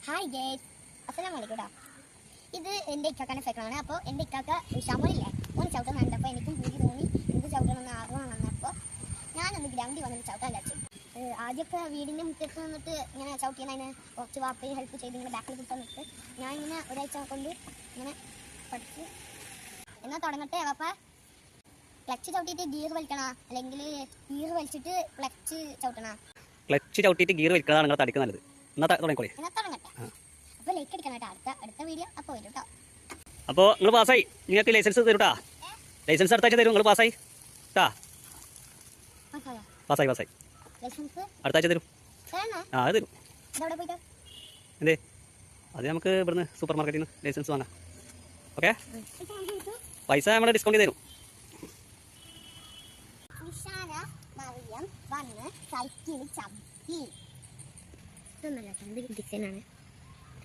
Hi guys, അസ്സലാമലൈക്കും കേട്ടോ. ഇത് എൻ്റെ ഇക്കാക്കാൻ്റെ സൈക്കിളാണ്. അപ്പോൾ എൻ്റെ ഇക്കാക്ക ഷമോലില്ലേ ഒന്ന് ചവിട്ടാൻ കണ്ടപ്പോൾ എനിക്കും പൂതി തോന്നി ഇത് ചവിട്ടണമെന്ന് ആഗ്രഹം വന്നപ്പോൾ ഞാനൊന്ന് ഗ്രൗണ്ടിൽ വന്നിട്ട് ചവിട്ടാൻ വിചാരിച്ചു. ആദ്യമൊക്കെ വീടിൻ്റെ മുറ്റത്ത് നിന്നിട്ട് ഇങ്ങനെ ചവിട്ടിയതിന് കുറച്ച് വാപ്പയും ഹെൽപ്പ് ചെയ്ത് ഇങ്ങനെ ബാക്കിൽ കിട്ടാൻ നിന്നിട്ട് ഞാൻ ഇങ്ങനെ ഒരാഴ്ച കൊണ്ട് ഇങ്ങനെ പഠിച്ച് എന്നാൽ തുടങ്ങട്ടെ. വാപ്പ ക്ലച്ച് ചവിട്ടിയിട്ട് ഗിയർ വലിക്കണ അല്ലെങ്കിൽ ഗിയർ വലിച്ചിട്ട് ക്ലച്ച് ചവിട്ടണ? ക്ലച്ച് ചവിട്ടിയിട്ട് ഗിയർ വലിക്കണതാണ് നിങ്ങളുടെ തടിക്ക് നല്ലത്. എന്നാൽ തുടങ്ങിക്കോളി. എന്നാൽ തുടങ്ങട്ടെ. അപ്പോൾ ലൈക്ക് അടിക്കണം കേട്ടോ. അടുത്ത വീഡിയോ അപ്പോൾ വരും കേട്ടോ. അപ്പോൾ നിങ്ങൾ പാസ്സായി, നിങ്ങൾക്ക് ലൈസൻസ് തരും കേട്ടോ. ലൈസൻസ് അടുത്ത ആഴ്ച തരും. നിങ്ങൾ പാസ്സായി കേട്ടാ. പാസ്സായി അടുത്ത ആഴ്ച തരും. ആ അത് തരും. എന്തേ അത് നമുക്ക് ഇവിടുന്ന് സൂപ്പർ മാർക്കറ്റിൽ നിന്ന് ലൈസൻസ് വാങ്ങാം. ഓക്കെ, പൈസ നമ്മൾ ഡിസ്കൗണ്ട് ചെയ്ത് തരും. സൈക്കിൾ ചവിട്ടി ഇതൊന്നല്ല ഡിസൈനാണ്.